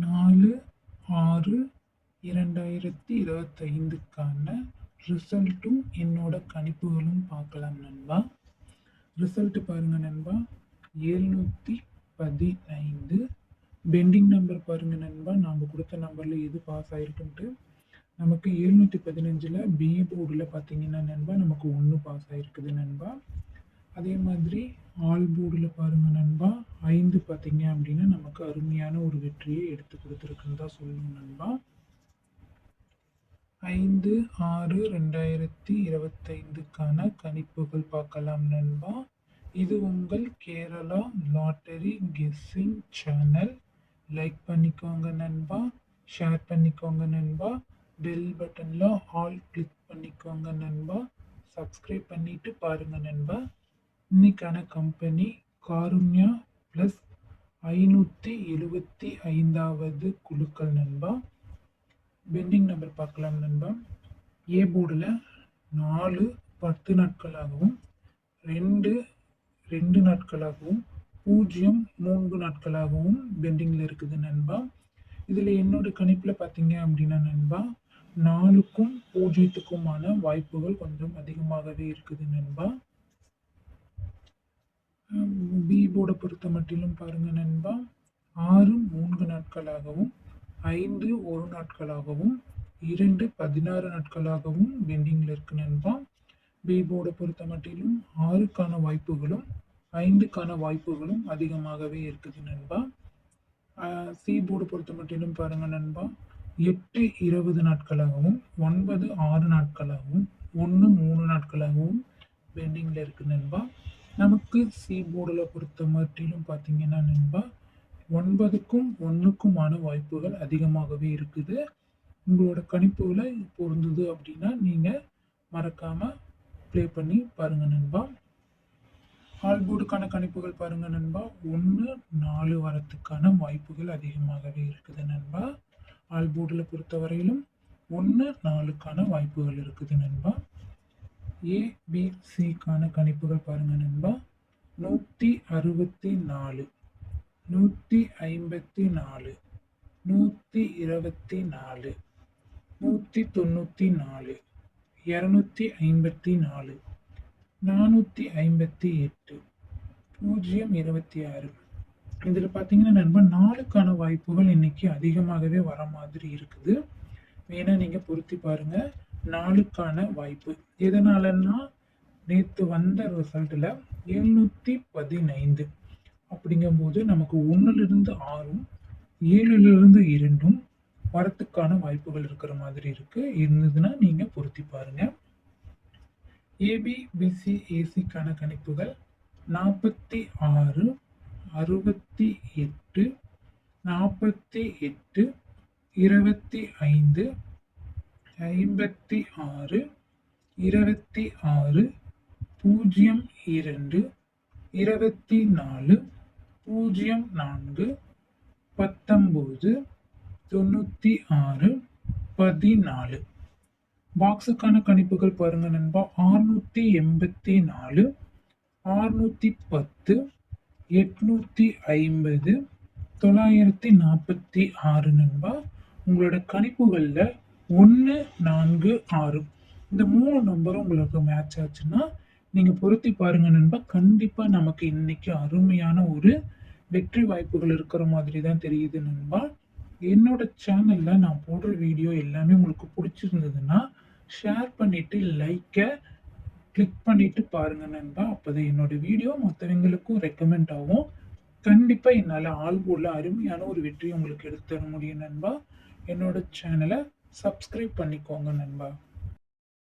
4/6/2025க்கான ரிசல்ட்டும் என்னோட கணிப்புகளும் பார்க்கலாம் நண்பா. ரிசல்ட் பாருங்க நண்பா, 715. பெண்டிங் நம்பர் பாருங்க நண்பா, நாம் கொடுத்த நம்பர்ல எது பாஸ் ஆயிருக்குன்ட்டு. நமக்கு 715ல் பி போர்டில் பார்த்தீங்கன்னா நண்பா நமக்கு 1 பாஸ் ஆயிருக்குது நண்பா. அதே மாதிரி ஆல் போர்டில் பாருங்க நண்பா 5 பார்த்தீங்க அப்படின்னா நமக்கு அருமையான ஒரு வெற்றியை எடுத்து கொடுத்துருக்குன்னு தான் சொல்லணும் நண்பா. 5/6/2025க்கான கணிப்புகள் பார்க்கலாம் நண்பா. இது உங்கள் Kerala lottery guessing channel. Like பண்ணிக்கோங்க நண்பா, ஷேர் பண்ணிக்கோங்க நண்பா, பெல் பட்டன்ல ஆல் கிளிக் பண்ணிக்கோங்க நண்பா, சப்ஸ்கிரைப் பண்ணிட்டு பாருங்க நண்பா. இன்னைக்கான கம்பெனி காருண்யா ப்ளஸ் 575வது குழுக்கள் நண்பா. பெண்டிங் நம்பர் பார்க்கலாம் நண்பா. ஏ போர்டில் 4 10 நாட்களாகவும், 2 2 நாட்களாகவும், 0 3 நாட்களாகவும் பெண்டிங்கில் இருக்குது நண்பா. இதில் என்னோட கணிப்பில் பார்த்தீங்க அப்படின்னா நண்பா 4க்கும் 0க்குமான வாய்ப்புகள் கொஞ்சம் அதிகமாகவே இருக்குது நண்பா. பி போர்டை பொறுத்த மட்டிலும் பாருங்க நண்பா 6 3 நாட்களாகவும், 5 1 நாட்களாகவும், 2 16 நாட்களாகவும் பெண்டிங்கில் இருக்கு நண்பா. பி போர்டை பொறுத்த மட்டிலும் 6க்கான வாய்ப்புகளும் 5க்கான வாய்ப்புகளும் அதிகமாகவே இருக்குது நண்பா. சி போர்டு பொறுத்த மட்டிலும் பாருங்க நண்பா 8 20 நாட்களாகவும், 9 6 நாட்களாகவும், 1 3 நாட்களாகவும் பெண்டிங்கில் இருக்கு நண்பா. நமக்கு சி போர்டில் பொறுத்த மட்டிலும் பார்த்தீங்கன்னா நண்பா 9க்கும் 1க்குமான வாய்ப்புகள் அதிகமாகவே இருக்குது. உங்களோட கணிப்புகளை பொருந்தது அப்படின்னா நீங்கள் மறக்காமல் ப்ளே பண்ணி பாருங்க நண்பா. ஆல் போர்டுக்கான கணிப்புகள் பாருங்க நண்பா 1 4 வரத்துக்கான வாய்ப்புகள் அதிகமாகவே இருக்குது நண்பா. ஆல் போர்டில் பொறுத்தவரையிலும் 1 4க்கான வாய்ப்புகள் இருக்குது நண்பா. ஏபிசிக்கான கணிப்புகள் பாருங்க நண்பா 164, 154, 124, 194, 254, 458, 026. இதில் பார்த்தீங்கன்னா நண்பா 4க்கான வாய்ப்புகள் இன்னைக்கு அதிகமாகவே வர மாதிரி இருக்குது. வேணா நீங்கள் பொருத்தி பாருங்க 4க்கான வாய்ப்பு. எதனாலன்னா நேற்று வந்த ரிசல்ட்டில் 715 அப்படிங்கும்போது நமக்கு 1லிருந்து 6ம் 7லிருந்து 2ம் வரத்துக்கான வாய்ப்புகள் இருக்கிற மாதிரி இருந்ததுன்னா நீங்கள் பொருத்தி பாருங்க. ஏபிபிசி ஏசிக்கான கணிப்புகள் 46, 68, 48, 25, 56, 26, 02, 24, 04, 19, 96, 14. பாக்ஸுக்கான கணிப்புகள் பாருங்க நண்பா 684, 610, 850, 946 நண்பா. உங்களோட கணிப்புகளில் 1 4 6 இந்த 3 நம்பரும் உங்களுக்கு மேட்ச் ஆச்சுன்னா நீங்கள் பொருத்தி பாருங்க நண்பா. கண்டிப்பாக நமக்கு இன்னைக்கு அருமையான ஒரு வெற்றி வாய்ப்புகள் இருக்கிற மாதிரி தான் தெரியுது நண்பா. என்னோட சேனலில் நான் போடுற வீடியோ எல்லாமே உங்களுக்கு பிடிச்சிருந்ததுன்னா ஷேர் பண்ணிவிட்டு லைக்கை கிளிக் பண்ணிவிட்டு பாருங்கள் நண்பா. அப்போதான் என்னோட வீடியோ மற்றவங்களுக்கும் ரெக்கமெண்ட் ஆகும். கண்டிப்பாக என்னால் ஆல் போர்டில் அருமையான ஒரு வெற்றி உங்களுக்கு எடுத்து தர முடியும் நண்பா. என்னோட சேனலை சப்ஸ்கிரைப் பண்ணிக்கோங்க நண்பா.